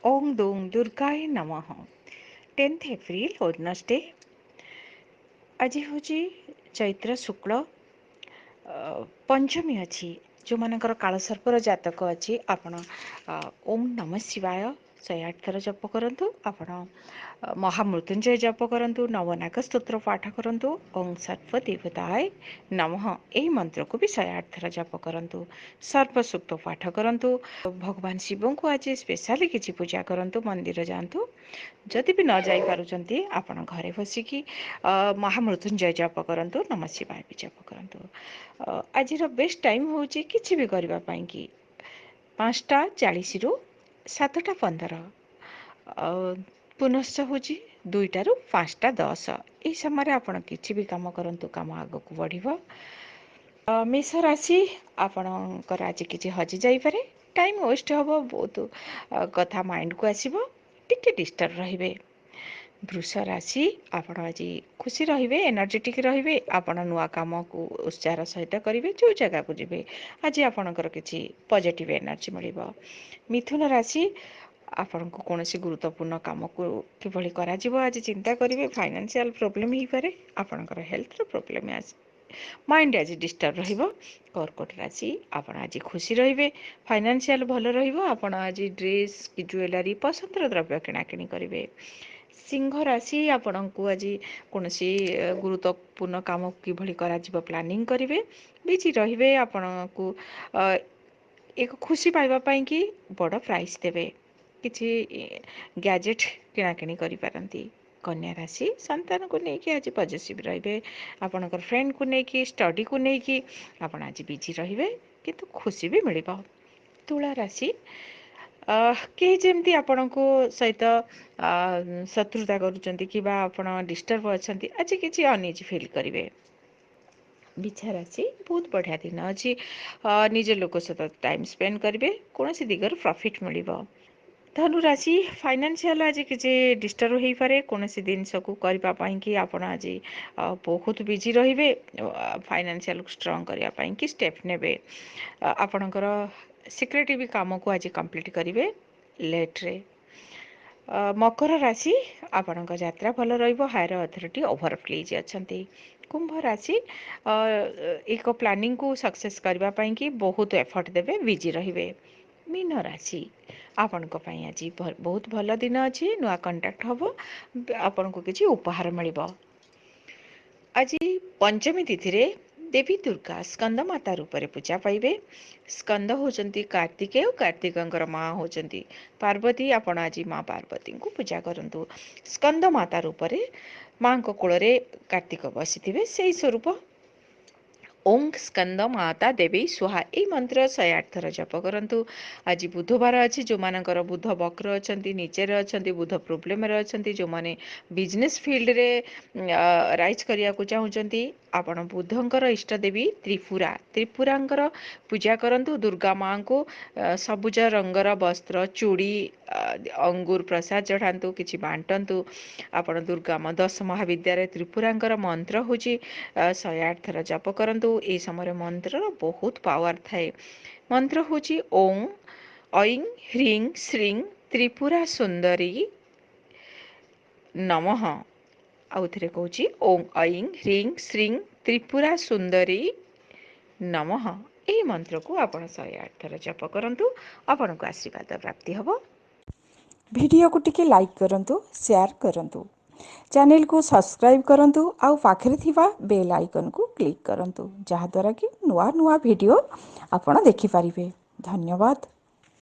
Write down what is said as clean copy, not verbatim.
ओम दों दुर्गाय नमः। 10th April Wednesday. आज हूँ चैत्र शुक्ल पंचमी अच्छी जो मानकर कालसर्पर जातक अच्छी आपण ओम नमः शिवाय 108 थर जप करंतु। आपण महामृत्युंजय जप करंतु, नवनाग स्तोत्र पाठ करंतु, ओम सर्वदेवताय नमः एही मंत्र को भी 108 थर जप करंतु। सर्वसूक्त पाठ करंतु। भगवान शिव को आज स्पेशली किसी पूजा करंतु, मंदिर जातु। जदि भी न जाई पारुचंती आपण घरे बसिकी महामृत्युंजय जप करंतु, नमः शिवाय भी जप करंतु। आज बेस्ट टाइम हूँ कि भी करने की 5:40 रु 7:15। पुनश्च हूँ 2 रु 5:10। यही समय आपण किसी भी काम करंतु, काम आग को बढ़िबो। मेष राशि आपणकर आज किसी हजि जाइपरे, टाइम वेस्ट हम, बहुत कथा माइंड को आसो, टिके डिस्टर्ब रहिबे। वृष राशि आपण आज खुशी रहिबे, एनर्जेटिक रहिबे। आपण नुआ काम को उत्साह सहित करिवे, जो जगह को जिबे आज आपणकर किछि पॉजिटिव एनर्जी मिलिबो। मिथुन राशि आपण को कौनसी गुरुत्वपूर्ण काम को किभली करा जिवो आज चिंता करिवे। फाइनेंशियल प्रॉब्लम ही पारे, आपणकर हेल्थ रो प्रॉब्लम आज माइंड आज डिस्टर्ब रहिबो। कर्कट राशि आपण आज खुशी रहिबे, फाइनेंशियल भल रहिबो। आपण आज ड्रेस कि ज्वेलरी पसंदर द्रव्य किणाकिणी करिवे। सिंह राशि आपण को आज कौन गुरुत्वपूर्ण काम किभली करा जिवो प्लानिंग करिवे, बिजी रहिबे। आपण को एक खुशी पाइबा पई कि बड़ प्राइस देवे, किछि गैजेट किणाकिणी करि पारंती। कन्या राशि संतान को लेकिन आज पॉजिटिव रहिबे। आपणकर फ्रेंड को लेकिन, स्टडी को लेकिन आपण आज बिजी रहिबे, किंतु खुशी भी मिलिबो। तुला राशि कहीं जमती आपण को सहित शत्रुता करुचंती कि आपण डिस्टर्ब अछंती, आज किछि अनइजी फील करिवे। बिछा राशि बहुत बढ़िया दिन अच्छी, निज लोक सहित टाइम स्पेंड करेंगे, कौन दिगर प्रॉफिट मिलिबो। धनु राशि फाइनेंशियल आज किसी डिस्टर्ब हो पारे, कौन जिनस को करने कि आपण आज बहुत बिजी रहिबे। फाइनेंशियल स्ट्रॉन्ग करने कि स्टेप नेबे। आपणकर सिक्रेटिव काम को आज कंप्लीट करेंगे लेट्रे। मकर राशि आपणक यात्रा भल रहिबो, हायर अथॉरिटी ओवरफ्लीज अछंती। कुंभ राशि एक प्लानिंग को सक्सेस करबा पई कि बहुत एफर्ट देबे, बिजी रहिबे। मीन राशि आपण को पई आज बहुत भल दिन अछि, नुआ कांटेक्ट हबो, आपण को किछि उपहार मिलिबो। आज पंचमी तिथि रे देवी दुर्गा स्कंद माता रूप में पूजा पाइबे। स्कंद होचंती कार्तिकेय, कार्तिकंकर माँ होचंती पार्वती। आपण आज माँ पार्वती को पूजा करंतु। स्कंद माता रूप में माँ को कोल रे कार्तिक बसिथिबे, सेही स्वरूप ओं स्कंद माता देवी स्वाहा ए मंत्र 108 थर जप करंतु। आज बुधवार अच्छी, जो मानकर बुध वक्र अछंती, नीचे अछंती, बुध प्रोब्लेम रे अछंती, जो माने बिजनेस फील्ड रे राइज करिया को चाहुचंती, आपण बुधंकर इष्ट देवी त्रिपुरा, त्रिपुरांकर पूजा करंतु। दुर्गा माँ को सबुज रंगर वस्त्र, चूड़ी, अंगूर प्रसाद चढ़ातु, किछि बांटंतु। आपण दुर्गा माँ 10 महाविद्यालय त्रिपुरांकर मंत्र होची 108 थर जप करंतु। ए समय मंत्र बहुत पावर थाए। मंत्र होची ओं ऐं ह्रीं श्रीं त्रिपुरा सुंदरी नमः। आउ थे कहूँ ओं ऐं ह्रीं श्रीं त्रिपुरा सुंदरी नमः। यही मंत्र को आपण 108 थर जप करंतु, आपण को आशीर्वाद प्राप्ति हबो। वीडियो को टिके लाइक करंतु, शेयर करंतु, चैनल को सब्सक्राइब करंतु, आउ पाखरे थिबा बेल आइकन को क्लिक करंतु, जहा द्वारा कि नुआ नुआ वीडियो आपण देखि परिबे। धन्यवाद।